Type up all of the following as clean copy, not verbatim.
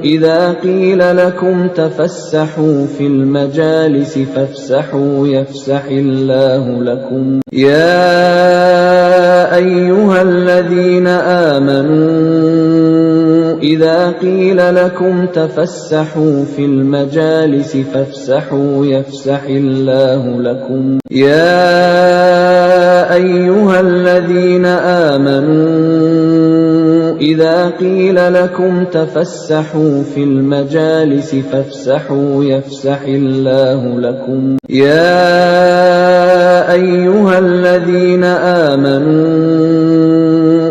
إذا قيل لكم تفسحوا في المجالس فافسحوا يفسح الله لكم يا أيها الذين آمنوا إذا قيل لكم تفسحوا في المجالس فافسحوا يفسح الله لكم يا أيها الذين آمنوا إذا قيل لكم تفسحوا في المجالس فافسحوا يفسح الله لكم يا أيها الذين آمنوا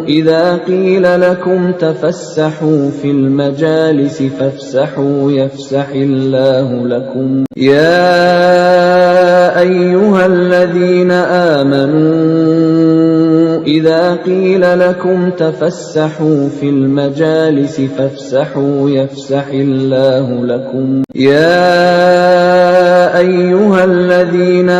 إذا قيل لكم تفسحوا في المجالس فافسحوا يفسح الله لكم يا أيها الذين آمنوا إذا قيل لكم تفسحوا في المجالس فافسحوا يفسح الله لكم يا أيها الذين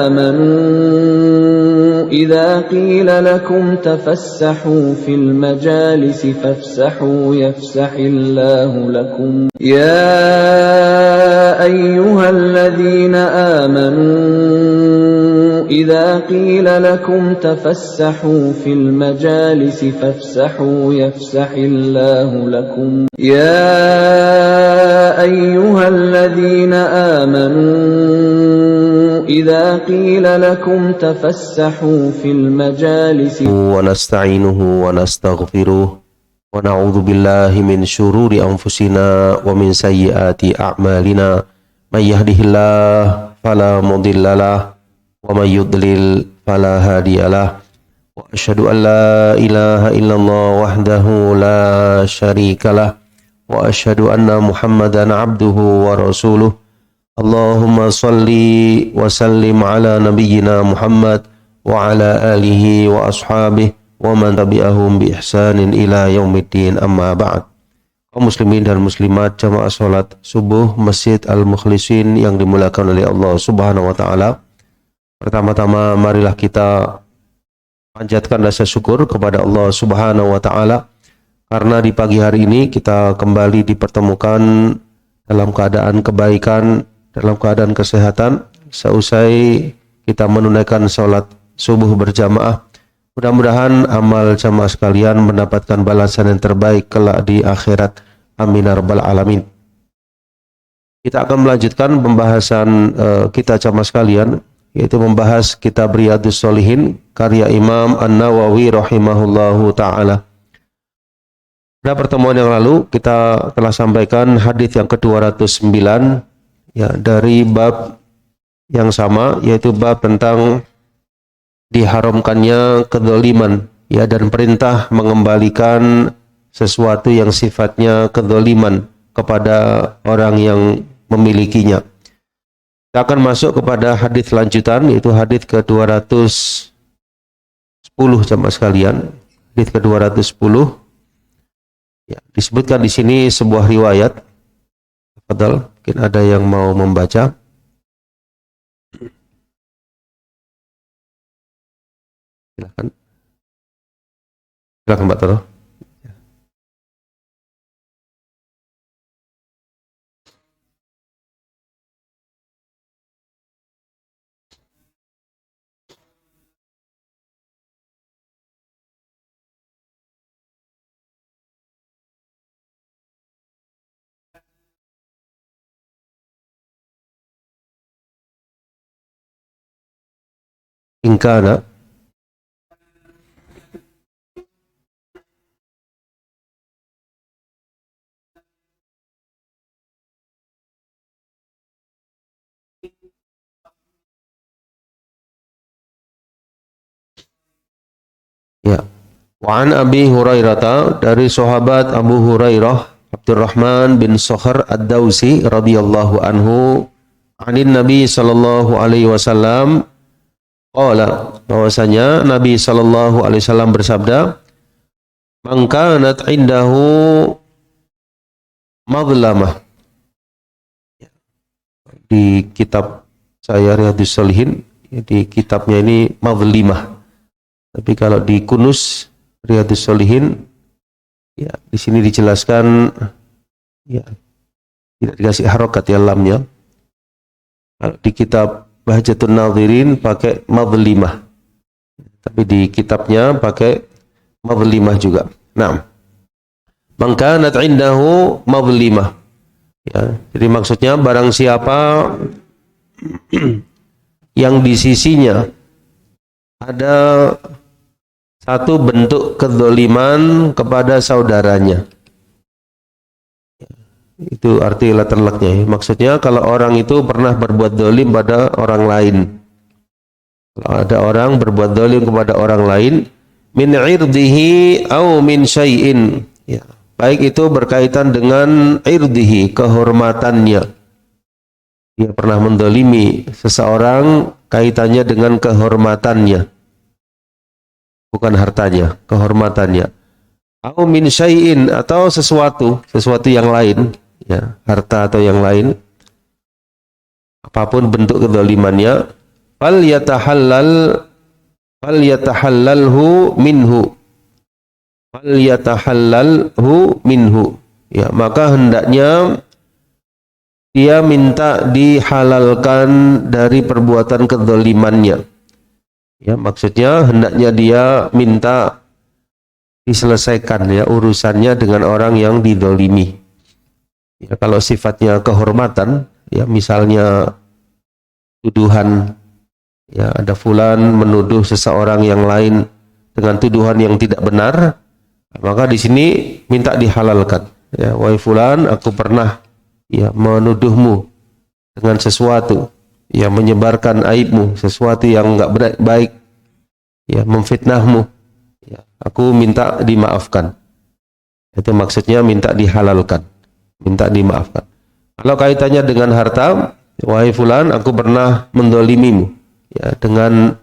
آمنوا إذا قيل لكم تفسحوا في المجالس فافسحوا يفسح الله لكم يا أيها الذين آمنوا إذا قيل لكم تفسحوا في المجالس فافسحوا يفسح الله لكم يا أيها الذين آمنوا إذا قيل لكم تفسحوا في المجالس ونستعينه ونستغفره ونعوذ بالله من شرور أنفسنا ومن سيئات أعمالنا من يهده الله فلا مضل له ومن يضلل فلا هادي له وأشهد أن لا إله إلا الله وحده لا شريك له وأشهد أن محمدا عبده ورسوله اللهم صل وسلم على نبينا محمد وعلى آله وأصحابه ومن tabi'ahum bi ihsanin ila yaumiddin amma ba'd. Kaum muslimin dan muslimat jamaah salat subuh Masjid Al-Mukhlisin yang dimuliakan oleh Allah Subhanahu wa taala. Pertama-tama marilah kita panjatkan rasa syukur kepada Allah Subhanahu wa taala karena di pagi hari ini kita kembali dipertemukan dalam keadaan kebaikan, dalam keadaan kesehatan seusai kita menunaikan salat subuh berjamaah. Mudah-mudahan amal jamaah sekalian mendapatkan balasan yang terbaik kelak di akhirat. Amin ya rabbal alamin. Kita akan melanjutkan pembahasan kita jamaah sekalian, yaitu membahas kitab Riyadhus Shalihin karya Imam An-Nawawi rahimahullahu taala. Pada pertemuan yang lalu kita telah sampaikan hadis yang ke-209 ya dari bab yang sama, yaitu bab tentang diharamkannya kedzaliman ya dan perintah mengembalikan sesuatu yang sifatnya kedzaliman kepada orang yang memilikinya. Kita akan masuk kepada hadis lanjutan, yaitu hadis ke-210 jamaah sekalian. Hadis ke-210 ya, disebutkan di sini sebuah riwayat. Padahal mungkin ada yang mau membaca. Silakan. Silakan Mbak Toro. Ingkana ya. Wa an Abi Hurairah, dari sahabat Abu Hurairah Abdurrahman bin Sakhar Ad-Dausi radhiyallahu anhu, anin Nabi sallallahu alaihi wasallam qala, bahwasanya Nabi sallallahu alaihi wasallam bersabda, man kanat indahu madlamah. Di kitab saya Riyadhus Shalihin, di kitabnya ini madlimah. Tapi kalau di Kunus Riyadhus Shalihin, ya di sini dijelaskan Ya, tidak dikasih harokat ya lamnya. Kalau di kitab Bahjatun Nadhirin pakai madlimah, tapi di kitabnya pakai madlimah juga. Nah, maka kanat indahu madlimah. Ya, jadi maksudnya barang siapa yang di sisinya ada satu bentuk kezaliman kepada saudaranya. Itu arti letter-letternya. Maksudnya kalau orang itu pernah berbuat zalim pada orang lain. Kalau ada orang berbuat zalim kepada orang lain, min irdihi au min syai'in. Ya, baik itu berkaitan dengan irdihi, kehormatannya. Dia pernah menzalimi seseorang kaitannya dengan kehormatannya. Bukan hartanya, kehormatannya. Au min syai'in, atau sesuatu yang lain. Ya, harta atau yang lain, apapun bentuk kezalimannya, fal yatahallalhu minhu, ya, maka hendaknya dia minta dihalalkan dari perbuatan kezalimannya. Ya, maksudnya hendaknya dia minta diselesaikan ya urusannya dengan orang yang dizalimi. Ya, kalau sifatnya kehormatan, ya misalnya tuduhan, ya ada fulan menuduh seseorang yang lain dengan tuduhan yang tidak benar, maka di sini minta dihalalkan. Ya, wahai fulan, aku pernah ya menuduhmu dengan sesuatu yang menyebarkan aibmu, sesuatu yang enggak baik, ya memfitnahmu. Ya, aku minta dimaafkan. Itu maksudnya minta dihalalkan. Minta dimaafkan. Kalau kaitannya dengan harta, wahai fulan, aku pernah mendolimimu ya, dengan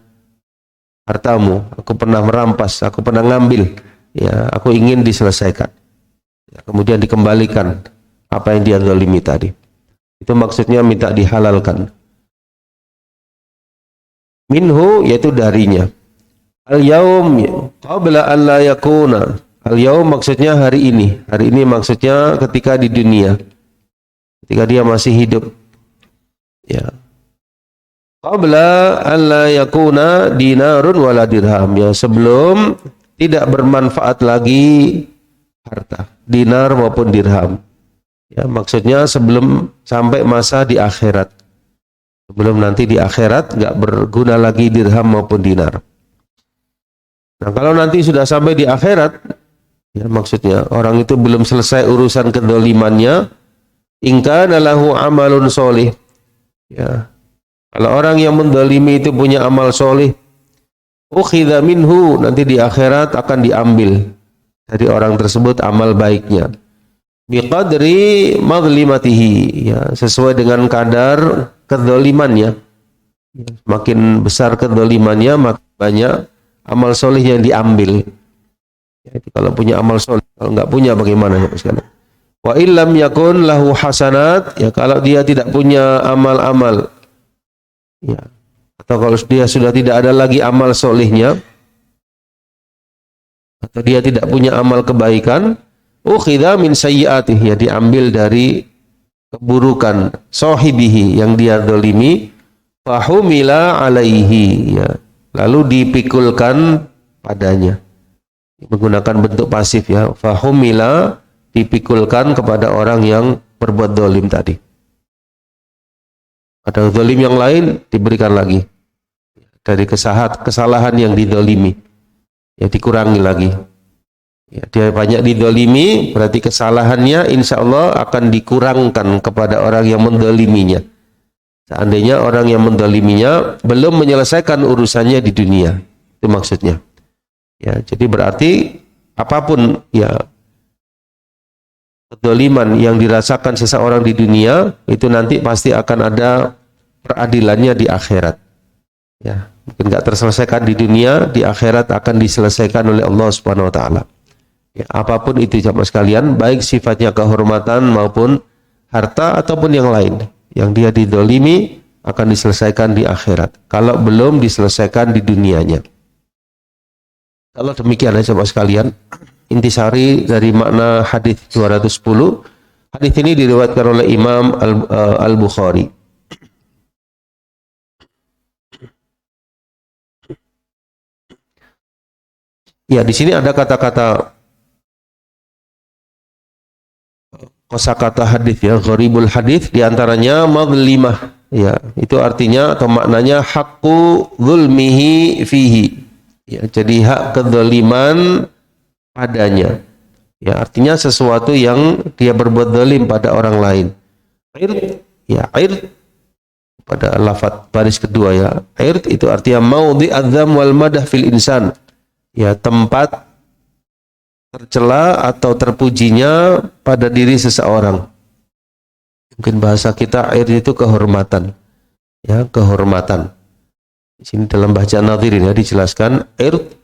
hartamu, aku pernah merampas, aku pernah ngambil, ya, aku ingin diselesaikan. Ya, kemudian dikembalikan apa yang dia dolimi tadi. Itu maksudnya minta dihalalkan. Minhu, yaitu darinya. Al-yaum qabla an la yakuna. Al-yaum maksudnya hari ini. Hari ini maksudnya ketika di dunia. Ketika dia masih hidup. Ya. Qabla an la yakuna dinarun wala dirham. Ya, sebelum tidak bermanfaat lagi harta, dinar maupun dirham. Ya, maksudnya sebelum sampai masa di akhirat. Sebelum nanti di akhirat enggak berguna lagi dirham maupun dinar. Nah, kalau nanti sudah sampai di akhirat, ya, maksudnya orang itu belum selesai urusan kedzalimannya, in kana lahu amalun sholih. Ya. Kalau orang yang menzalimi itu punya amal solih, ukhidha minhu, nanti di akhirat akan diambil dari orang tersebut amal baiknya. Biqadri mazlimatihi, ya, sesuai dengan kadar kedzalimannya. Makin besar kedzalimannya, makin banyak amal solih yang diambil. Jadi kalau punya amal soleh, kalau enggak punya bagaimana ya sekalian? Wa illam yakun lahu hasanat, ya kalau dia tidak punya amal-amal, ya, atau kalau dia sudah tidak ada lagi amal solihnya, atau dia tidak punya amal kebaikan, ukhidha min sayyi'atihi, ya diambil dari keburukan sahibihi yang dia zalimi, fahumila alaihi, ya, lalu dipikulkan padanya. Menggunakan bentuk pasif ya, fahumila, dipikulkan kepada orang yang berbuat zalim tadi. Ada zalim yang lain diberikan lagi dari kesalahan yang dizalimi, ya dikurangi lagi. Ya, dia banyak dizalimi, berarti kesalahannya insya Allah akan dikurangkan kepada orang yang menzaliminya. Seandainya orang yang menzaliminya belum menyelesaikan urusannya di dunia, itu maksudnya. Ya, jadi berarti apapun ya kedzaliman yang dirasakan seseorang di dunia, itu nanti pasti akan ada peradilannya di akhirat. Ya, mungkin nggak terselesaikan di dunia, di akhirat akan diselesaikan oleh Allah Subhanahu wa taala. Ya, apapun itu jamaah sekalian, baik sifatnya kehormatan maupun harta ataupun yang lain, yang dia dizalimi akan diselesaikan di akhirat. Kalau belum diselesaikan di dunianya. Kalau demikian ya jemaah sekalian, intisari dari makna hadis 210, Hadis ini diriwayatkan oleh Imam Al-Bukhari. Ya, di sini ada kata-kata kosakata hadis ya, gharibul hadis, di antaranya madlimah. Ya, itu artinya atau maknanya haqqu zulmihi fihi. Ya, jadi hak kezaliman padanya. Ya, artinya sesuatu yang dia berbuat zalim pada orang lain. Ird pada lafaz baris kedua ya. Ird itu artinya maudhi adzam wal madah fil insan. Ya, tempat tercela atau terpujinya pada diri seseorang. Mungkin bahasa kita ird itu kehormatan. Ya, kehormatan. Di sini dalam bahasa Nadhirin ya dijelaskan ird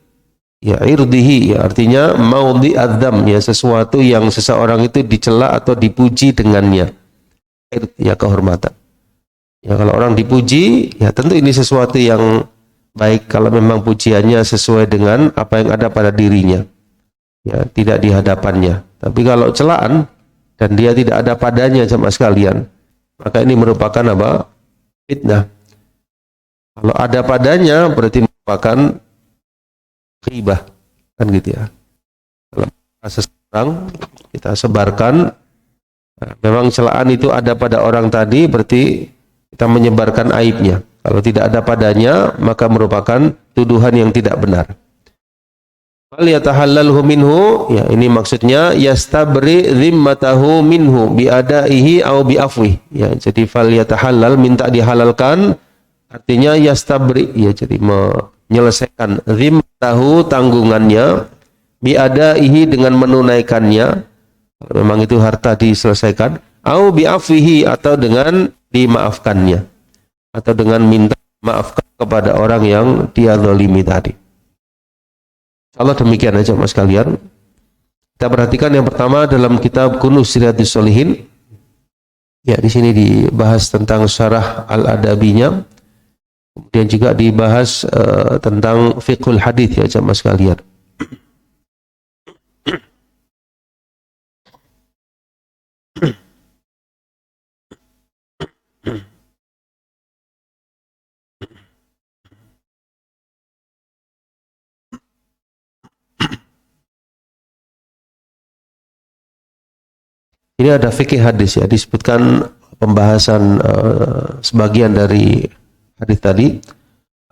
ya irdihi ya artinya maudhi adzam ya sesuatu yang seseorang itu dicela atau dipuji dengannya. Ird ya kehormatan. Ya kalau orang dipuji ya tentu ini sesuatu yang baik kalau memang pujiannya sesuai dengan apa yang ada pada dirinya. Ya, tidak di hadapannya. Tapi kalau celaan dan dia tidak ada padanya sama sekalian, maka ini merupakan apa? Fitnah. Kalau ada padanya berarti merupakan ghibah. Kan gitu ya. Kalau seseorang kita sebarkan, memang celaan itu ada pada orang tadi berarti kita menyebarkan aibnya. Kalau tidak ada padanya, maka merupakan tuduhan yang tidak benar. Fal yatahallalhu minhu, ya ini maksudnya yastabri zimmatahu minhu biadaihi au biafwi. Ya, jadi fal yatahallal minta dihalalkan artinya yastabri ya jadi menyelesaikan zimmatahu tanggungannya biadaihi dengan menunaikannya. Kalau memang itu harta diselesaikan au biafwihi atau dengan dimaafkannya. Atau dengan minta maaf kepada orang yang dia zalimi tadi. Insyaallah demikian aja mas kalian. Kita perhatikan yang pertama dalam kitab Kunuz Riyadhus Shalihin. Ya di sini dibahas tentang syarah al-adabinya. Kemudian juga dibahas tentang fiqhul hadits ya mas kalian. Ini ada fikih hadis ya, disebutkan pembahasan sebagian dari hadis tadi.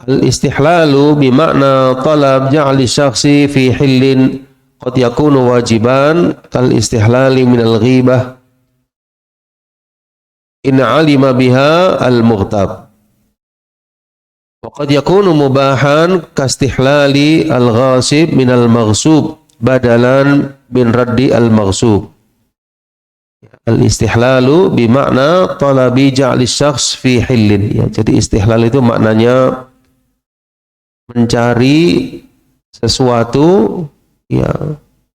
Al-istihlalu bimakna talab ja'li syakhsi fi hillin qad yakunu wajiban kal istihlali minal ghibah in 'alima biha al-mughtab. Wa qad yakunu mubahan kastihlali al-ghasib minal maghsub badalan min raddi al-maghsub. Al-istihlalu bimakna talabi ja'li syakhs fi hillin. Ya, jadi istihlal itu maknanya mencari sesuatu ya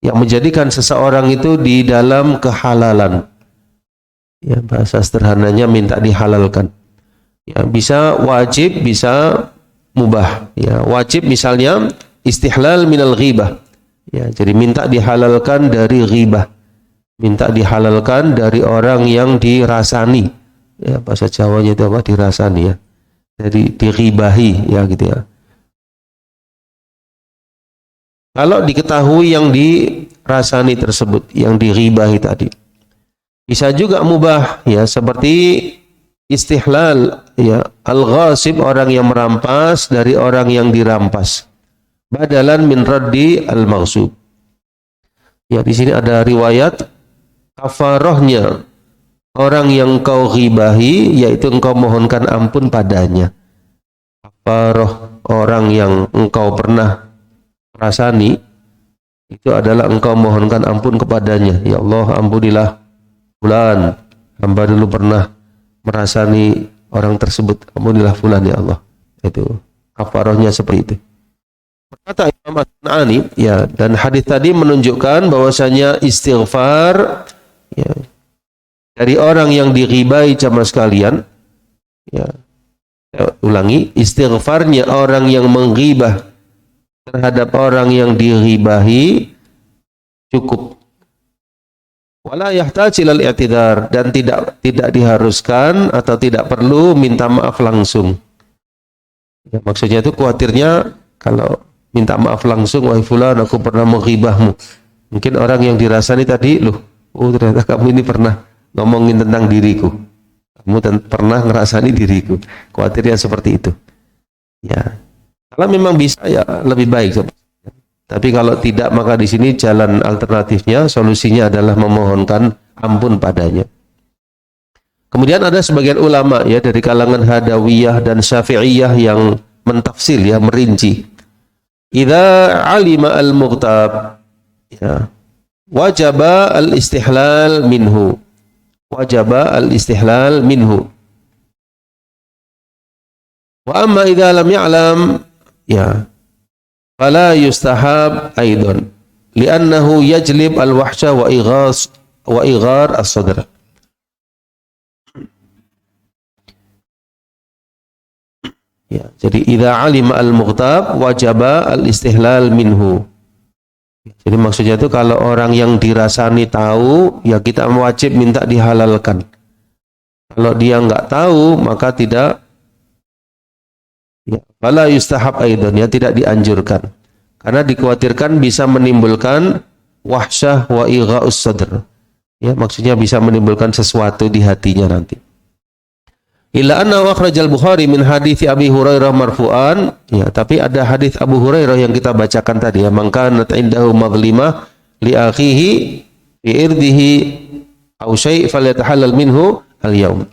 yang menjadikan seseorang itu di dalam kehalalan. Ya, bahasa sederhananya minta dihalalkan. Ya, bisa wajib, bisa mubah. Ya, wajib misalnya istihlal minal ghibah. Ya, jadi minta dihalalkan dari ghibah. Minta dihalalkan dari orang yang dirasani. Ya, bahasa Jawanya itu apa? Dirasani ya. Jadi diribahi ya gitu ya. Kalau diketahui yang dirasani tersebut, yang diribahi tadi. Bisa juga mubah ya, seperti istihlal ya, al-ghasib orang yang merampas dari orang yang dirampas. Badalan min raddi al-maghsub. Ya, di sini ada riwayat kafarohnya orang yang kau ghibahi yaitu engkau mohonkan ampun padanya. Kafaroh orang yang engkau pernah rasani itu adalah engkau mohonkan ampun kepadanya. Ya Allah, ampunilah fulan, hamba dulu pernah merasani orang tersebut, ampunilah fulan ya Allah. Itu kafarohnya seperti itu. Berkata Imam As-San'ani ya, dan hadis tadi menunjukkan bahwasanya istighfar ya, dari orang yang dighibai jamaah sekalian ya, saya ulangi, istighfarnya orang yang menghibah terhadap orang yang dighibahi cukup Wala yahtaj ilal i'tidar, dan tidak diharuskan atau tidak perlu minta maaf langsung. Ya, maksudnya itu khawatirnya kalau minta maaf langsung, wahai fulan aku pernah menghibahmu. Mungkin orang yang dirasani tadi, loh, oh ternyata kamu ini pernah ngomongin tentang diriku. Kamu pernah ngerasani diriku. Khawatirnya seperti itu. Ya, kalau memang bisa ya lebih baik. Tapi kalau tidak, maka di sini jalan alternatifnya, solusinya adalah memohonkan ampun padanya. Kemudian ada sebagian ulama ya dari kalangan Hadawiyah dan Syafi'iyah yang mentafsir ya, merinci. Idza alima al-mughtab ya, wajaba al-istihlal minhu. Wajaba al-istihlal minhu. Wa amma idza lam ya'lam ya, fala yustahab aidan li'annahu yajlib al-wahsha wa ighar as-sadr. Ya, jadi idza alima al-mughtab wajaba al-istihlal minhu. Jadi maksudnya itu kalau orang yang dirasani tahu, ya kita wajib minta dihalalkan. Kalau dia enggak tahu, maka tidak, ya, fala yustahab aidan, ya tidak dianjurkan. Karena dikhawatirkan bisa menimbulkan wahsyah wa igha'us sadr. Ya, maksudnya bisa menimbulkan sesuatu di hatinya nanti. Illa anna akhrajal Bukhari min hadits Abi Hurairah marfu'an, ya, tapi ada hadis Abu Hurairah yang kita bacakan tadi ya, man kanat indahu madlimah li akhihi fi irdihi aw syai' falyatahallal minhu al-yaum.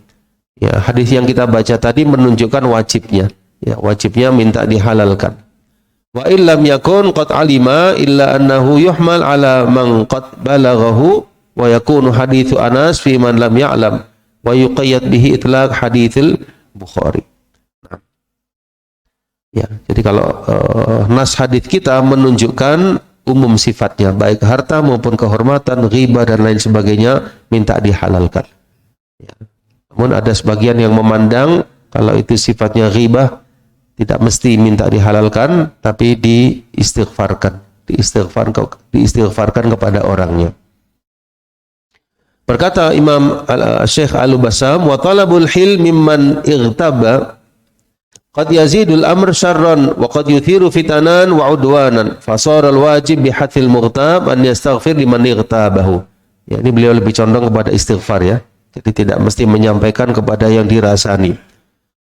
Ya, hadis yang kita baca tadi menunjukkan wajibnya, ya, wajibnya minta dihalalkan. Wa illam yakun qad alima illa annahu yuhmal ala man qad balaghahu wa yakunu haditsu Anas fi man lam ya'lam wa yuqayyad bihi itlaq haditsil Bukhari. Nah, ya, jadi kalau nas hadits kita menunjukkan umum sifatnya, baik harta maupun kehormatan, ghibah dan lain sebagainya, minta dihalalkan. Ya. Namun ada sebagian yang memandang kalau itu sifatnya ghibah tidak mesti minta dihalalkan, tapi diistighfarkan kepada orangnya. Berkata Imam Syekh Al-Bassam, wa talabul hil mimman ightaba qad yazidul amr syarran wa qad yuthiru fitanan wa udwanan fasara al-wajib bihathil mughtab an yastaghfir liman ightabahu. Ya, ini beliau lebih condong kepada istighfar ya. Jadi tidak mesti menyampaikan kepada yang dirasani.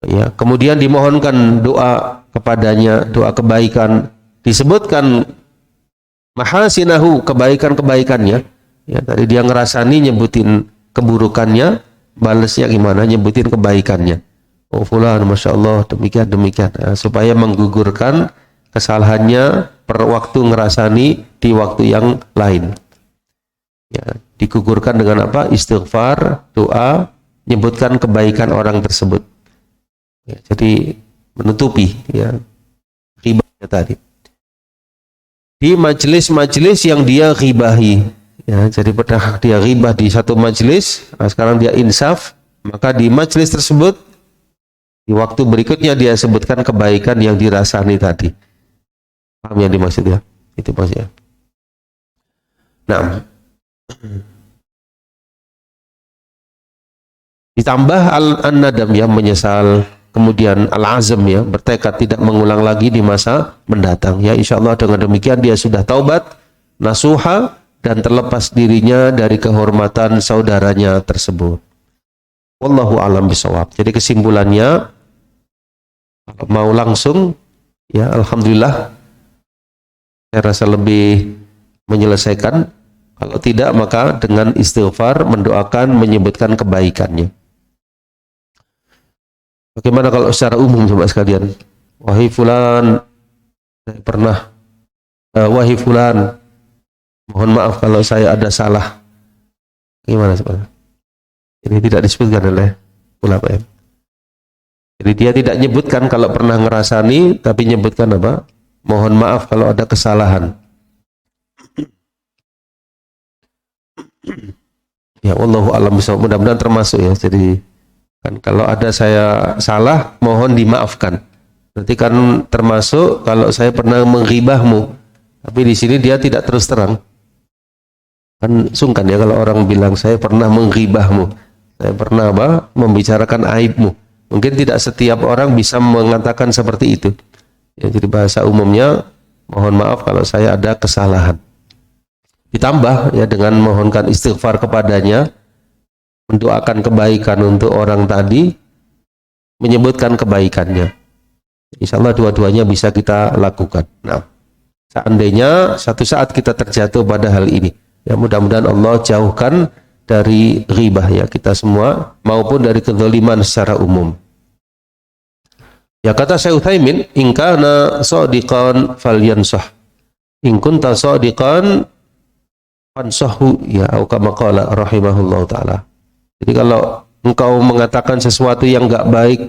Ya, kemudian dimohonkan doa kepadanya, doa kebaikan, disebutkan mahasinahu, kebaikan-kebaikannya. Ya, tadi dia ngerasani nyebutin keburukannya, balasnya gimana? Nyebutin kebaikannya. Oh fulan, masya Allah, demikian. Nah, supaya menggugurkan kesalahannya per waktu ngerasani di waktu yang lain. Ya, digugurkan dengan apa? Istighfar, doa, nyebutkan kebaikan orang tersebut. Ya, jadi menutupi ya ghibahnya tadi. Di majelis-majelis yang dia ghibahi. Ya, jadi pernah dia ghibah di satu majelis, nah sekarang dia insaf, maka di majelis tersebut di waktu berikutnya dia sebutkan kebaikan yang dirasani tadi. Paham yang dimaksud ya? Itu maksudnya. Nah, ditambah an-nadam ya, menyesal, kemudian al-azam ya, bertekad tidak mengulang lagi di masa mendatang. Ya, insyaallah dengan demikian dia sudah taubat, nasuha, dan terlepas dirinya dari kehormatan saudaranya tersebut. Wallahu a'lam bishawab. Jadi kesimpulannya, kalau mau langsung, ya alhamdulillah, saya rasa lebih menyelesaikan. Kalau tidak, maka dengan istighfar, mendoakan, menyebutkan kebaikannya. Bagaimana kalau secara umum coba sekalian? Wahai fulan, saya pernah, wahai fulan, mohon maaf kalau saya ada salah. Gimana sebenarnya? Ini tidak disebutkan oleh ulama ya. Jadi dia tidak nyebutkan kalau pernah ngerasani, tapi nyebutkan apa? Mohon maaf kalau ada kesalahan. Ya, wallahu a'lam bishawab. Mudah-mudahan termasuk ya. Jadi kan kalau ada saya salah, mohon dimaafkan. Nanti kan termasuk kalau saya pernah menghibahmu, tapi di sini dia tidak terus terang. Kan sungkan ya kalau orang bilang saya pernah menghibahmu, saya pernah membicarakan aibmu. Mungkin tidak setiap orang bisa mengatakan seperti itu. Ya, jadi bahasa umumnya, mohon maaf kalau saya ada kesalahan. Ditambah ya dengan mohonkan istighfar kepadanya, mendoakan kebaikan untuk orang tadi, menyebutkan kebaikannya. Insya Allah dua-duanya bisa kita lakukan. Nah, seandainya satu saat kita terjatuh pada hal ini, ya mudah-mudahan Allah jauhkan dari ghibah ya kita semua, maupun dari kezaliman secara umum. Ya kata Syekh Utsaimin, in kana shadiqan falyansah, in kunta shadiqan fansahu, ya atau kama qala rahimahullahu taala. Jadi kalau engkau mengatakan sesuatu yang enggak baik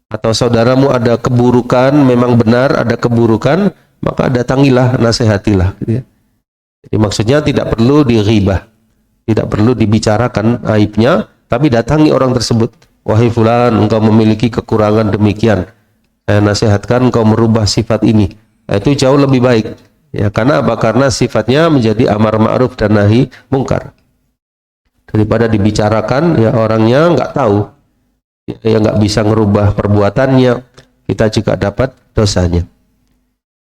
atau saudaramu ada keburukan, memang benar ada keburukan, maka datangilah, nasihatilah gitu ya. Jadi maksudnya tidak perlu dighibah, tidak perlu dibicarakan aibnya, tapi datangi orang tersebut. Wahai fulan, engkau memiliki kekurangan demikian, saya nasihatkan engkau merubah sifat ini. Itu jauh lebih baik. Ya, karena apa? Karena sifatnya menjadi amar ma'ruf dan nahi mungkar. Daripada dibicarakan, ya orangnya nggak tahu, ya nggak bisa merubah perbuatannya, kita juga dapat dosanya.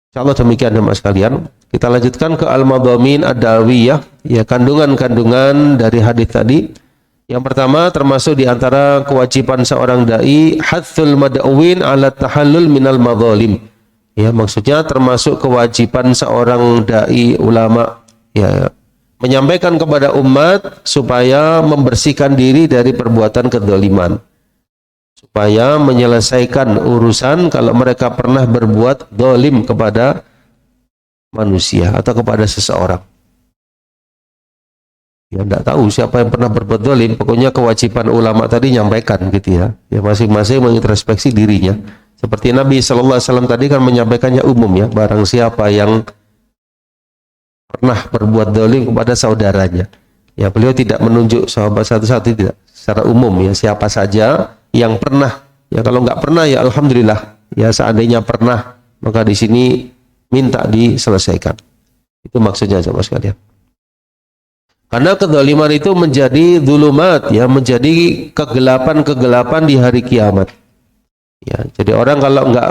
Insyaallah demikian teman sekalian. Kita lanjutkan ke al-madhamin ad-dawiyah, ya kandungan-kandungan dari hadis tadi. Yang pertama termasuk di antara kewajiban seorang dai hathul mad'uwin ala tahallul minal madzalim. Ya, maksudnya termasuk kewajiban seorang dai ulama ya menyampaikan kepada umat supaya membersihkan diri dari perbuatan kedzaliman. Supaya menyelesaikan urusan kalau mereka pernah berbuat zalim kepada manusia atau kepada seseorang. Ya tidak tahu siapa yang pernah berbuat zalim, pokoknya kewajiban ulama tadi nyampaikan gitu ya. Ya masing-masing mengintrospeksi dirinya. Seperti Nabi sallallahu alaihi wasallam tadi kan menyampaikannya umum ya, barang siapa yang pernah berbuat zalim kepada saudaranya. Ya beliau tidak menunjuk sahabat satu-satu, tidak. Secara umum ya, siapa saja yang pernah. Ya kalau nggak pernah ya alhamdulillah. Ya seandainya pernah, maka di sini minta diselesaikan. Itu maksudnya sama sekalian. Karena kezaliman itu menjadi zulumat, ya menjadi kegelapan-kegelapan di hari kiamat. Ya, jadi orang kalau nggak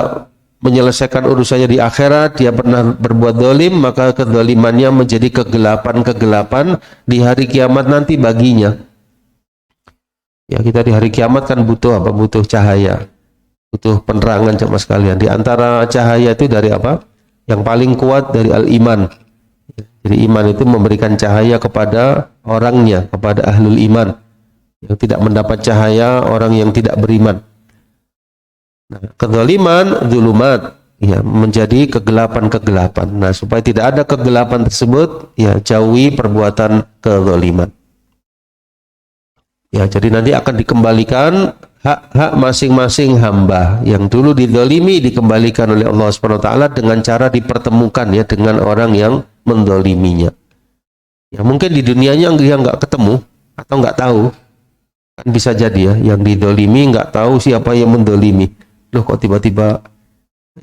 menyelesaikan urusannya di akhirat, dia pernah berbuat zalim, maka kezalimannya menjadi kegelapan-kegelapan di hari kiamat nanti baginya. Ya kita di hari kiamat kan butuh apa? Butuh cahaya, butuh penerangan sama sekalian. Di antara cahaya itu dari apa? Yang paling kuat dari al-iman. Jadi iman itu memberikan cahaya kepada orangnya, kepada ahlul iman. Yang tidak mendapat cahaya orang yang tidak beriman. Nah, kezaliman, zulumat, ya menjadi kegelapan-kegelapan. Nah, supaya tidak ada kegelapan tersebut, ya jauhi perbuatan kezaliman. Ya, jadi nanti akan dikembalikan hak-hak masing-masing hamba yang dulu dizalimi, dikembalikan oleh Allah Subhanahu wa taala dengan cara dipertemukan ya dengan orang yang mendoliminya. Ya mungkin di dunianya dia nggak ketemu atau nggak tahu, kan bisa jadi ya yang didolimi nggak tahu siapa yang mendolimi. Loh kok tiba-tiba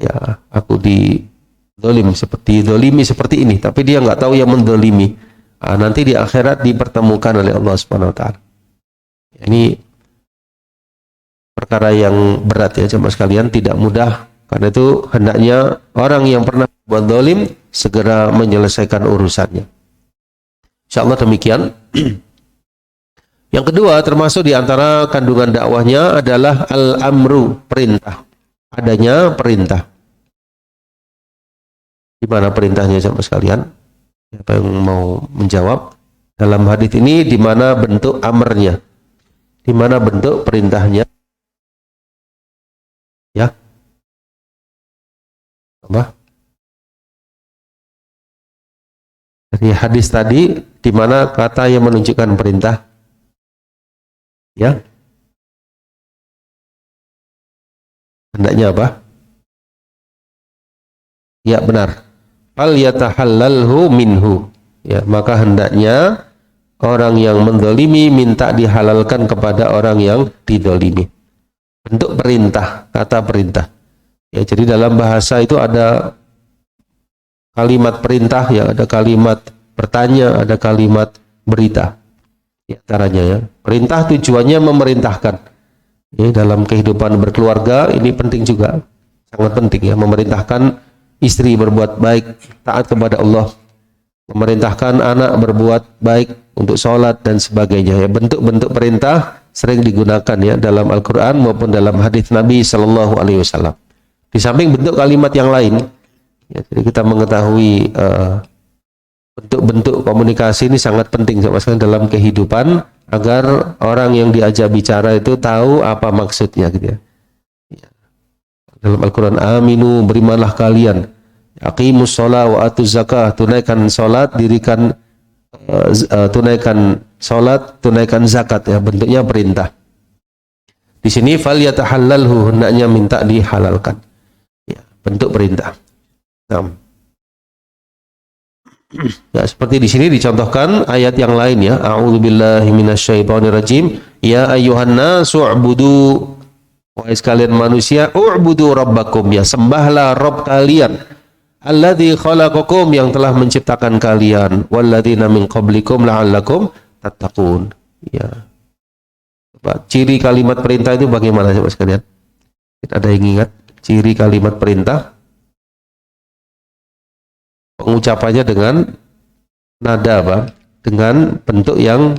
ya aku didolimi seperti ini, tapi dia nggak tahu yang mendolimi. Nah, nanti di akhirat dipertemukan oleh Allah Subhanahu wa taala. Ya, ini perkara yang berat ya jemaah sekalian, tidak mudah. Karena itu hendaknya orang yang pernah buat zalim segera menyelesaikan urusannya. Insyaallah demikian. Yang kedua termasuk di antara kandungan dakwahnya adalah al-amru, perintah. Adanya perintah. Di mana perintahnya jemaah sekalian? Siapa yang mau menjawab? Dalam hadis ini di mana bentuk amrnya? Di mana bentuk perintahnya? Ya. Apa? Dari hadis tadi di mana kata yang menunjukkan perintah? Ya. Hendaknya apa? Ya benar. Fal yatahallalhu minhu. Ya, maka hendaknya orang yang mendolimi minta dihalalkan kepada orang yang didolimi. Bentuk perintah, kata perintah. Ya, jadi dalam bahasa itu ada kalimat perintah, ya ada kalimat bertanya, ada kalimat berita. Di antaranya ya, perintah tujuannya memerintahkan. Ya, dalam kehidupan berkeluarga ini penting juga, sangat penting ya, memerintahkan istri berbuat baik, taat kepada Allah, memerintahkan anak berbuat baik untuk sholat dan sebagainya. Ya, bentuk-bentuk perintah sering digunakan ya dalam Al-Quran maupun dalam hadis Nabi Sallallahu Alaihi Wasallam. Di samping bentuk kalimat yang lain, ya, jadi kita mengetahui bentuk-bentuk komunikasi ini sangat penting sama sekali dalam kehidupan agar orang yang diajak bicara itu tahu apa maksudnya gitu ya. Dalam Al-Quran, aminu, berimanlah kalian, aqimus sholat wa atuz zakah, tunaikan sholat, tunaikan sholat, tunaikan zakat ya, bentuknya perintah. Di sini fal yatahallalhu, hendaknya minta dihalalkan. Ya, bentuk perintah. Nah. Ya, seperti di sini dicontohkan ayat yang lain ya. A'udzubillahi minasyaitonirrajim. Ya ayyuhan nasu u'budu, wahai sekalian manusia, u'budu rabbakum, ya sembahlah Rabb kalian. Alladzi khalaqakum, yang telah menciptakan kalian, walladzina min qablikum la'allakum tattaqun. Ya. Ciri kalimat perintah itu bagaimana coba sekalian? Ada yang ingat ciri kalimat perintah? Pengucapannya dengan nada apa? Dengan bentuk yang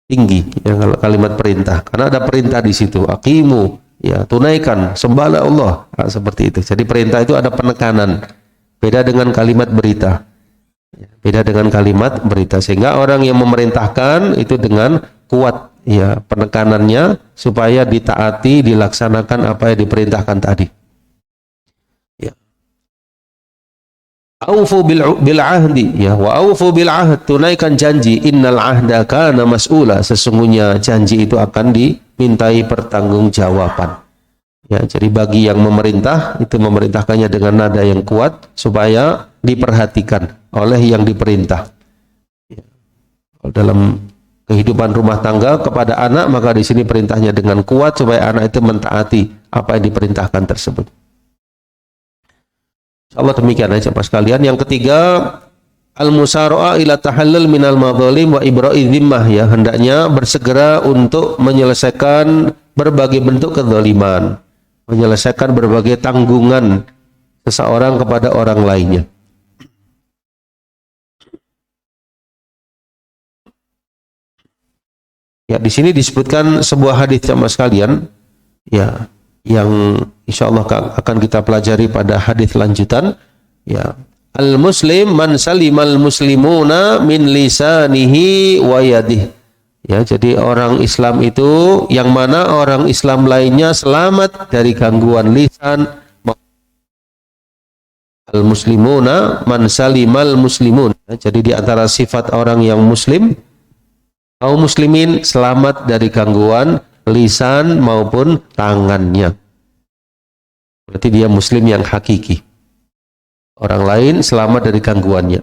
tinggi, yang kalimat perintah. Karena ada perintah di situ. Aqimu, ya tunaikan, sembahlah Allah. Nah, seperti itu. Jadi perintah itu ada penekanan. Beda dengan kalimat berita. Beda dengan kalimat berita. Sehingga orang yang memerintahkan itu dengan kuat, ya penekanannya supaya ditaati, dilaksanakan apa yang diperintahkan tadi. Aufu bil ahdi, ya wa aufu bil ahd, tunaikan janji, innal ahda kana mas'ula, sesungguhnya janji itu akan dimintai pertanggungjawaban. Ya, jadi bagi yang memerintah itu memerintahkannya dengan nada yang kuat supaya diperhatikan oleh yang diperintah. Ya. Dalam kehidupan rumah tangga kepada anak, maka di sini perintahnya dengan kuat supaya anak itu mentaati apa yang diperintahkan tersebut. Allah demikian aja Pak sekalian. Yang ketiga, al-musara'a ila tahallul minal madzalim wa ibra'i dhimmah, ya hendaknya bersegera untuk menyelesaikan berbagai bentuk kezaliman, menyelesaikan berbagai tanggungan seseorang kepada orang lainnya. Ya, di sini disebutkan sebuah hadis sama sekalian, ya, yang insya Allah akan kita pelajari pada hadis lanjutan. Ya, al-muslim man salimal muslimuna min lisanihi wa yadihi. Ya, jadi orang Islam itu yang mana orang Islam lainnya selamat dari gangguan lisan. Al-muslimuna man salimal muslimun. Ya, jadi di antara sifat orang yang muslim, kaum muslimin selamat dari gangguan lisan maupun tangannya. Berarti dia muslim yang hakiki. Orang lain selamat dari gangguannya.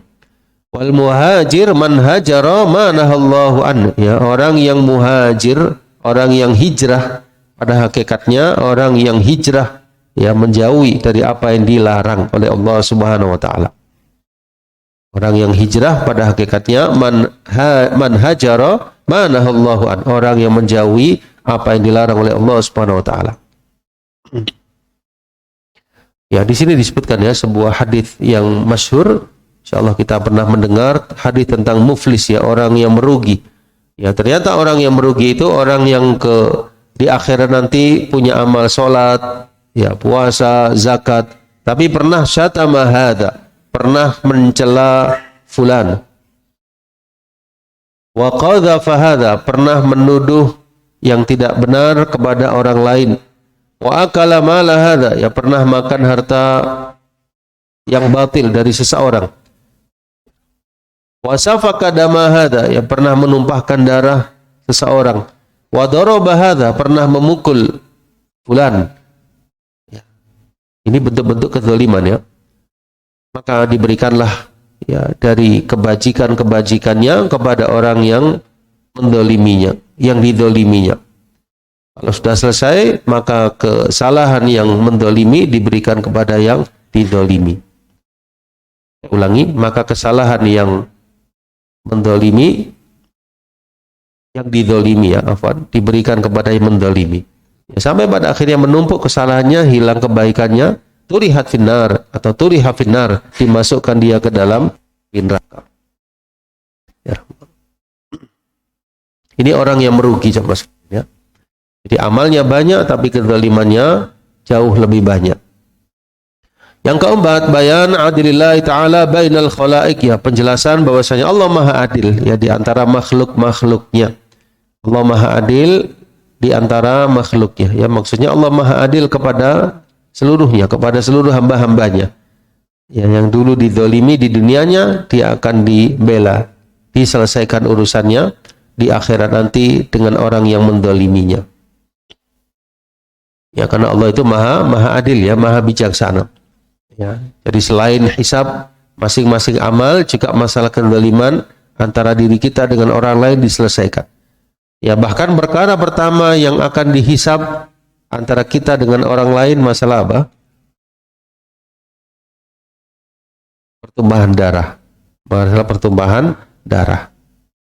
Wal muhajir man hajara ma nahallahu an. Ya, orang yang muhajir, orang yang hijrah, pada hakikatnya orang yang hijrah, ya menjauhi dari apa yang dilarang oleh Allah Subhanahu wa taala. Orang yang hijrah pada hakikatnya man hajara ma nahallahu an. Orang yang menjauhi apa yang dilarang oleh Allah Subhanahu wa taala. Ya, di sini disebutkan ya sebuah hadis yang masyhur. Insyaallah kita pernah mendengar hadis tentang muflis, ya orang yang merugi. Ya, ternyata orang yang merugi itu orang yang di akhirat nanti punya amal salat, ya puasa, zakat, tapi pernah syatama hadza, pernah mencela fulan. Wa qadhafa hadza, pernah menuduh yang tidak benar kepada orang lain. Wa akala mala hadza, ya pernah makan harta yang batil dari seseorang. Wa safaka dama hadza, ya pernah menumpahkan darah seseorang. Wa daraba hadza, pernah memukul fulan. Ya. Ini bentuk-bentuk kezaliman, ya. Maka diberikanlah ya dari kebajikan-kebajikannya kepada orang yang mendoliminya, yang didoliminya. Kalau sudah selesai, maka kesalahan yang mendolimi diberikan kepada yang didolimi. Saya ulangi, maka kesalahan yang mendolimi yang dizalimi, ya, afwan, diberikan kepada yang menzalimi. Ya, sampai pada akhirnya menumpuk kesalahannya, hilang kebaikannya, turihat finnar atau turiha finnar, dimasukkan dia ke dalam neraka. Ya. Ini orang yang merugi, sama sekali, ya. Jadi amalnya banyak tapi kezalimannya jauh lebih banyak. Yang keempat, bayan adilillah ta'ala bainal khalaik, ya, penjelasan bahwasanya Allah Maha Adil, ya, di antara makhluk-makhluknya. Allah Maha Adil di antara makhluknya, ya, maksudnya Allah Maha Adil kepada seluruhnya, kepada seluruh hamba-hambanya. Ya, yang dulu dizalimi di dunianya, dia akan dibela, diselesaikan urusannya di akhirat nanti dengan orang yang menzaliminya. Ya, karena Allah itu maha adil, ya, maha bijaksana. Ya, jadi selain hisab masing-masing amal, juga masalah kezaliman antara diri kita dengan orang lain diselesaikan. Ya, bahkan perkara pertama yang akan dihisab antara kita dengan orang lain masalah apa? Pertumbuhan darah. Masalah pertumbuhan darah.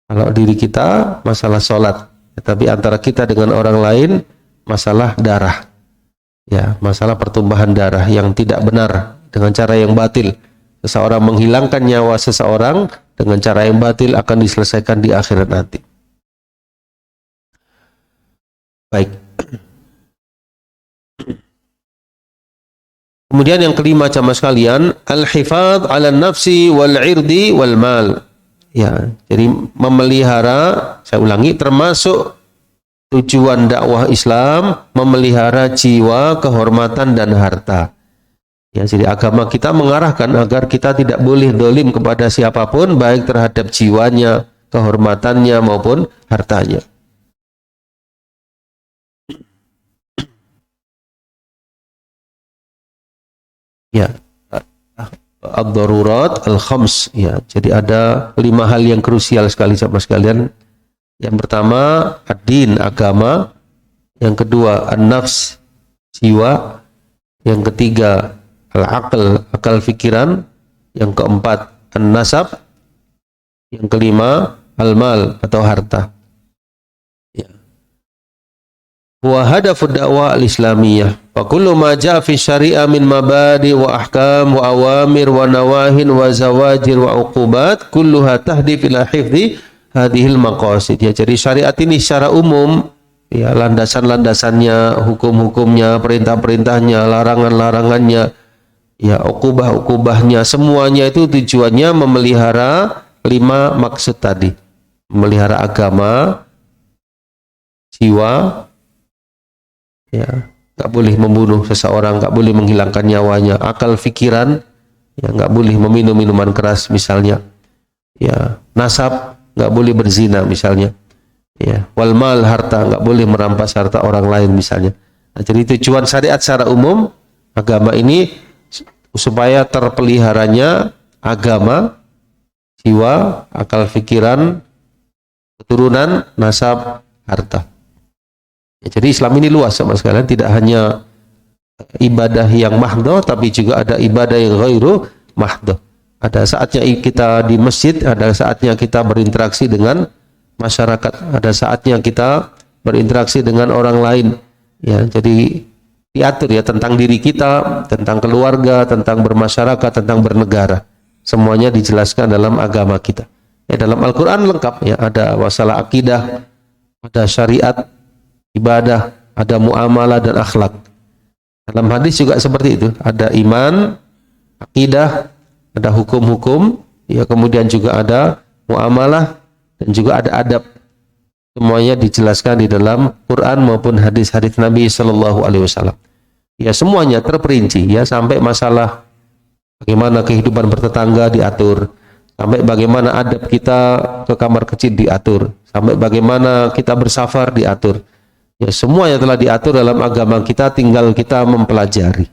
Kalau diri kita masalah sholat, ya, tapi antara kita dengan orang lain masalah darah. Ya, masalah pertumbuhan darah yang tidak benar dengan cara yang batil. Seseorang menghilangkan nyawa seseorang dengan cara yang batil akan diselesaikan di akhirat nanti. Baik. Kemudian yang kelima, jamaah sekalian, al-hifadz 'ala nafsi wal 'irdi wal mal. Ya, jadi memelihara, saya ulangi, termasuk tujuan dakwah Islam memelihara jiwa, kehormatan dan harta. Ya, jadi agama kita mengarahkan agar kita tidak boleh dolim kepada siapapun, baik terhadap jiwanya, kehormatannya maupun hartanya. Ya, ad-darurat al-khams, ya. Jadi ada 5 hal yang krusial sekali, sahabat sekalian. Yang pertama, ad-din, agama. Yang kedua, an-nafs, jiwa. Yang ketiga, al-aql, akal fikiran. Yang keempat, an-nasab. Yang kelima, al-mal atau harta. Ya. Wa hadafud da'wah al-islamiyah. Wa kullu ma ja'a fi syari'ah min mabadi wa ahkam wa awamir wa nawahin wa zawajir wa uqubat kulluha tahdif ila hifdhi hadhil maqasid. Ya, jadi syariat ini secara umum, ya, landasan-landasannya, hukum-hukumnya, perintah-perintahnya, larangan-larangannya, ya, uqubah-uqubahnya, semuanya itu tujuannya memelihara 5 maksud tadi. Memelihara agama, jiwa, ya, nggak boleh membunuh seseorang, nggak boleh menghilangkan nyawanya, akal fikiran, ya, nggak boleh meminum minuman keras misalnya, ya, nasab, nggak boleh berzina misalnya, ya, wal mal, harta, nggak boleh merampas harta orang lain misalnya. Nah, jadi tujuan syariat secara umum agama ini supaya terpeliharanya agama, jiwa, akal fikiran, keturunan, nasab, harta. Ya, jadi Islam ini luas, sama sekalian, tidak hanya ibadah yang mahdoh, tapi juga ada ibadah yang ghairu mahdoh. Ada saatnya kita di masjid, ada saatnya kita berinteraksi dengan masyarakat, ada saatnya kita berinteraksi dengan orang lain. Ya, jadi diatur, ya, tentang diri kita, tentang keluarga, tentang bermasyarakat, tentang bernegara. Semuanya dijelaskan dalam agama kita. Ya, dalam Al-Quran lengkap, ya, ada masalah akidah, ada syariat, ibadah, ada muamalah dan akhlak. Dalam hadis juga seperti itu, ada iman, akidah, ada hukum-hukum, ya, kemudian juga ada muamalah dan juga ada adab. Semuanya dijelaskan di dalam Quran maupun hadis-hadis Nabi Shallallahu Alaihi Wasallam. Ya, semuanya terperinci, ya, sampai masalah bagaimana kehidupan bertetangga diatur, sampai bagaimana adab kita ke kamar kecil diatur, sampai bagaimana kita bersafar diatur. Ya, semua yang telah diatur dalam agama kita, tinggal kita mempelajari.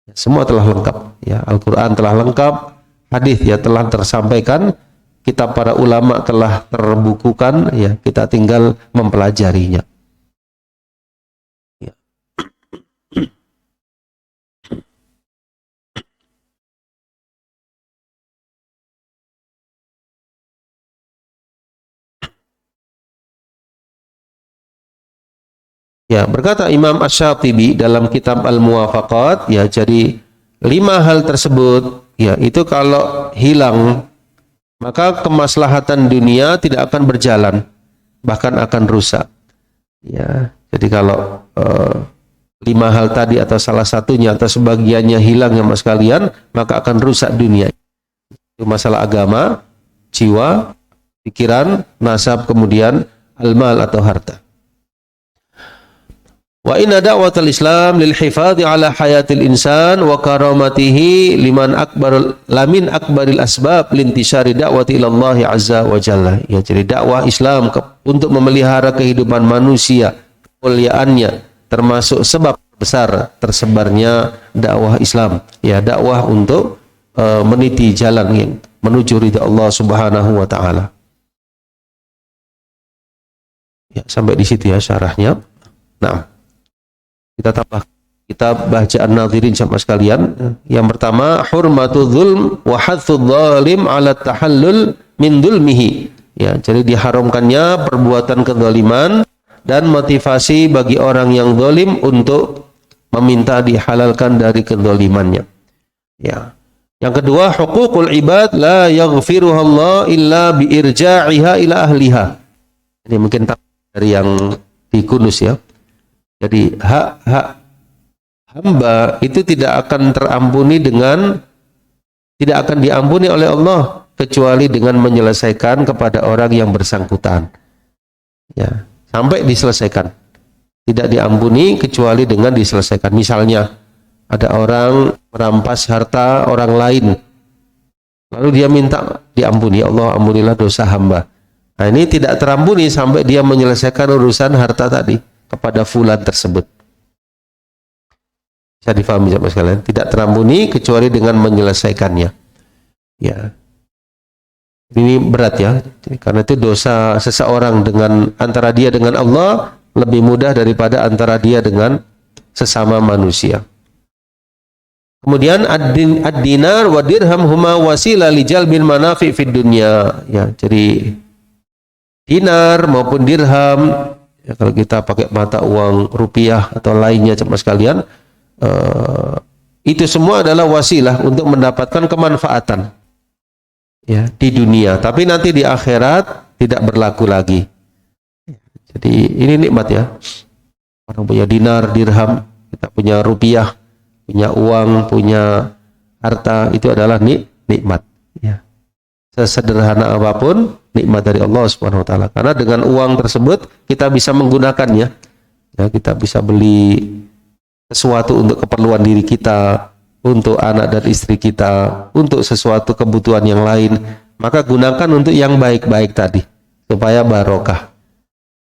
Ya, semua telah lengkap. Ya, Al-Quran telah lengkap, hadis, ya, telah tersampaikan, kitab para ulama telah terbukukan. Ya, kita tinggal mempelajarinya. Ya, berkata Imam Asy-Syatibi dalam kitab Al-Muwafaqat, ya, jadi 5 hal tersebut, ya, itu kalau hilang, maka kemaslahatan dunia tidak akan berjalan, bahkan akan rusak. Ya, jadi kalau 5 hal tadi atau salah satunya atau sebagiannya hilang ya mas kalian, maka akan rusak dunia. Itu masalah agama, jiwa, pikiran, nasab, kemudian al-mal atau harta. Wa inna da'watal Islam lil hifadhi ala hayatil insan wa karamatihi lamin akbaril asbab lintisari da'wati ilallahi azza wa jalla. Ya, jadi dakwah Islam untuk memelihara kehidupan manusia, kemuliaannya, termasuk sebab besar tersebarnya dakwah Islam. Ya, dakwah untuk meniti jalan yang menuju ridha Allah Subhanahu wa taala. Ya, sampai di situ ya syarahnya. Nah, kita tambah kitab bacaan Nadhirin sama sekalian. Yang pertama, hurmatu dzulm wa hathu dzalim ala tahallul min dzulmihi. Ya, jadi diharamkannya perbuatan kezaliman dan motivasi bagi orang yang zalim untuk meminta dihalalkan dari kezalimannya. Ya. Yang kedua, huququl ibad la yaghfiruha Allah illa bi irja'iha ila ahliha. Ini mungkin dari yang di Kunus ya. Jadi hak-hak hamba itu tidak akan diampuni oleh Allah kecuali dengan menyelesaikan kepada orang yang bersangkutan. Ya, sampai diselesaikan. Tidak diampuni kecuali dengan diselesaikan. Misalnya ada orang merampas harta orang lain, lalu dia minta diampuni, ya Allah ampunilah dosa hamba. Nah, ini tidak terampuni sampai dia menyelesaikan urusan harta tadi kepada fulan tersebut. Bisa difahami sama sekalian? Tidak terampuni kecuali dengan menyelesaikannya. Ya, ini berat ya, karena itu dosa seseorang dengan antara dia dengan Allah lebih mudah daripada antara dia dengan sesama manusia. Kemudian ad-dinar wa dirham huma wasila li jalbil manafi fid dunya. Ya, jadi dinar maupun dirham, ya, kalau kita pakai mata uang rupiah atau lainnya cepat sekalian, itu semua adalah wasilah untuk mendapatkan kemanfaatan ya di dunia, tapi nanti di akhirat tidak berlaku lagi. Jadi ini nikmat ya, orang punya dinar, dirham, kita punya rupiah, punya uang, punya harta, itu adalah nikmat ya. Sesederhana apapun nikmat dari Allah Subhanahu wa taala. Karena dengan uang tersebut kita bisa menggunakannya. Ya, kita bisa beli sesuatu untuk keperluan diri kita, untuk anak dan istri kita, untuk sesuatu kebutuhan yang lain. Maka gunakan untuk yang baik-baik tadi supaya barokah.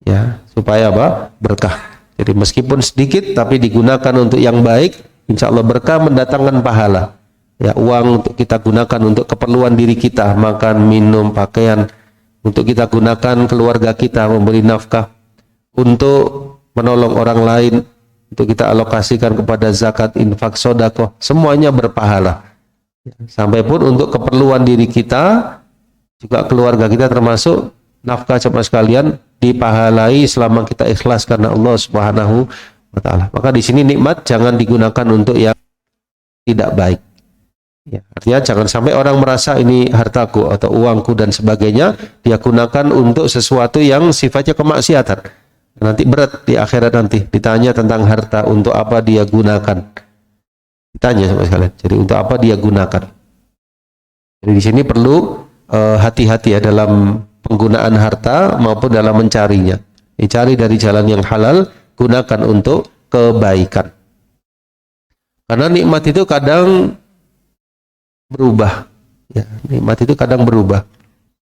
Ya, supaya apa? Berkah. Jadi meskipun sedikit tapi digunakan untuk yang baik, insya Allah berkah, mendatangkan pahala. Ya, uang untuk kita gunakan untuk keperluan diri kita, makan, minum, pakaian, untuk kita gunakan keluarga kita, memberi nafkah, untuk menolong orang lain, untuk kita alokasikan kepada zakat, infak, sedekah, semuanya berpahala. Sampai pun untuk keperluan diri kita, juga keluarga kita, termasuk nafkah cepat sekalian, dipahalai selama kita ikhlas karena Allah Subhanahu wa taala. Maka di sini nikmat jangan digunakan untuk yang tidak baik. Ya, artinya jangan sampai orang merasa ini hartaku atau uangku dan sebagainya, dia gunakan untuk sesuatu yang sifatnya kemaksiatan. Nanti berat di akhirat, nanti ditanya tentang harta, untuk apa dia gunakan. Ditanya sama sekalian. Jadi untuk apa dia gunakan. Jadi di sini perlu hati-hati ya dalam penggunaan harta maupun dalam mencarinya. Dicari dari jalan yang halal, gunakan untuk kebaikan. Karena nikmat itu kadang berubah. Ya, nikmat itu kadang berubah.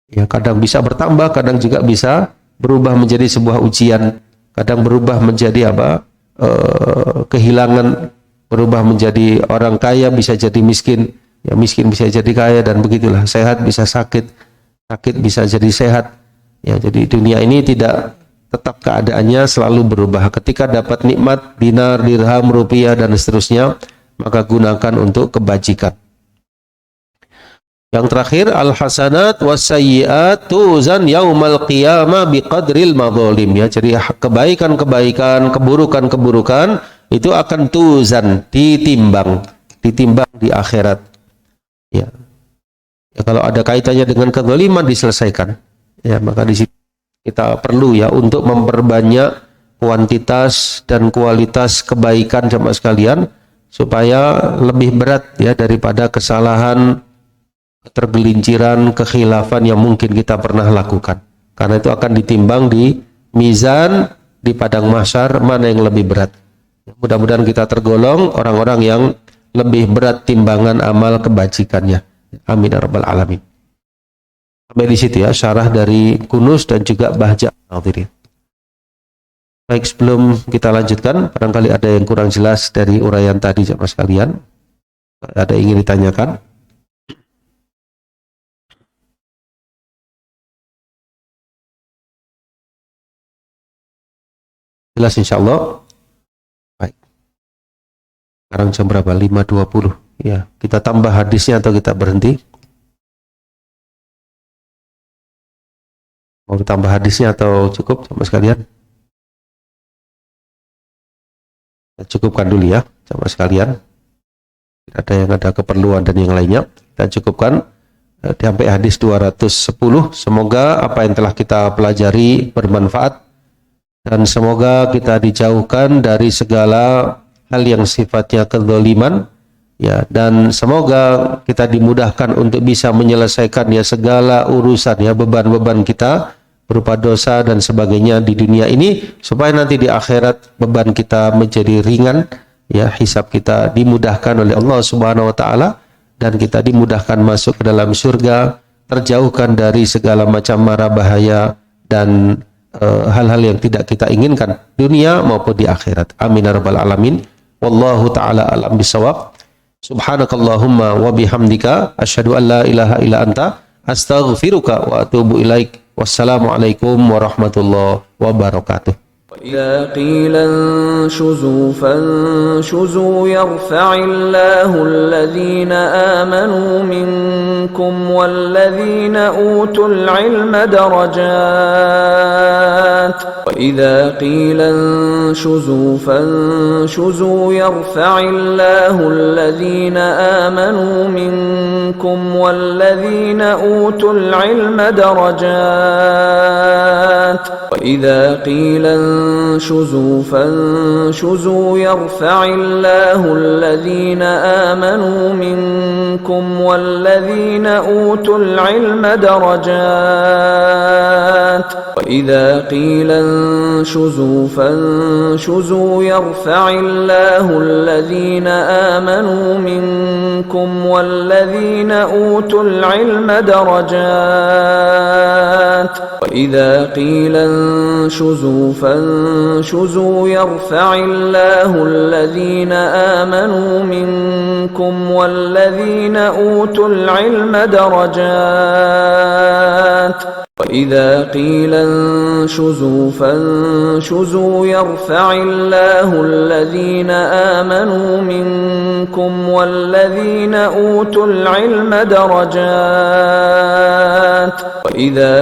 Ya, kadang bisa bertambah, kadang juga bisa berubah menjadi sebuah ujian. Kadang berubah menjadi apa? Kehilangan, berubah menjadi orang kaya bisa jadi miskin, ya miskin bisa jadi kaya, dan begitulah. Sehat bisa sakit, sakit bisa jadi sehat. Ya, jadi dunia ini tidak tetap keadaannya, selalu berubah. Ketika dapat nikmat dinar, dirham, rupiah dan seterusnya, maka gunakan untuk kebajikan. Yang terakhir, al-hasanat was-sayyi'at tuzan yaumal qiyamah biqadril madzalim, ya. Jadi kebaikan-kebaikan, keburukan-keburukan itu akan tuzan, ditimbang di akhirat. Ya. Ya, kalau ada kaitannya dengan kezaliman diselesaikan. Ya, maka di sini kita perlu ya untuk memperbanyak kuantitas dan kualitas kebaikan jemaah sekalian supaya lebih berat ya daripada kesalahan, ketergelinciran, kekhilafan yang mungkin kita pernah lakukan. Karena itu akan ditimbang di mizan di padang mahsyar mana yang lebih berat. Mudah-mudahan kita tergolong orang-orang yang lebih berat timbangan amal kebajikannya. Amin ya rabbal alamin. Sampai di situ ya syarah dari Kunuz dan juga Bahja Al-Hadirin. Baik, sebelum kita lanjutkan, barangkali ada yang kurang jelas dari uraian tadi jemaah sekalian. Ada yang ingin ditanyakan? Jelas insyaallah. Baik. Sekarang jam berapa? 5.20. Ya, kita tambah hadisnya atau kita berhenti? Mau ditambah hadisnya atau cukup sama sekalian? Kita cukupkan dulu ya, sama sekalian. Tidak ada yang ada keperluan dan yang lainnya. Kita cukupkan sampai hadis 210. Semoga apa yang telah kita pelajari bermanfaat dan semoga kita dijauhkan dari segala hal yang sifatnya kezaliman. Ya, dan semoga kita dimudahkan untuk bisa menyelesaikan ya segala urusan ya beban-beban kita berupa dosa dan sebagainya di dunia ini supaya nanti di akhirat beban kita menjadi ringan ya, hisab kita dimudahkan oleh Allah Subhanahu wa taala dan kita dimudahkan masuk ke dalam surga, terjauhkan dari segala macam mara bahaya dan hal-hal yang tidak kita inginkan dunia maupun di akhirat. Amin ya rabbal alamin. Wallahu taala alam bisawab. Subhanakallahumma wa bihamdika asyhadu an la ilaha illa anta astaghfiruka wa atubu ilaik. Wassalamualaikum warahmatullahi wabarakatuh. وإذا قيل انشزوا فانشزوا يرفع الله الذين آمنوا منكم والذين أوتوا العلم درجات وإذا قيل انشزوا فانشزوا يرفع الله الذين آمنوا منكم والذين أوتوا العلم درجات وإذا قيل انشزوا فانشزوا يرفع الله الذين آمنوا منكم والذين أوتوا العلم درجات وإذا قيل انشزوا فانشزوا يرفع الله الذين آمنوا منكم والذين أوتوا العلم درجات وإذا قيل انشزوا فانشزوا يرفع الله الذين آمنوا منكم والذين أوتوا العلم درجات وإذا قيل انشزوا فانشزوا يرفع الله الذين آمنوا منكم والذين أوتوا العلم درجات وإذا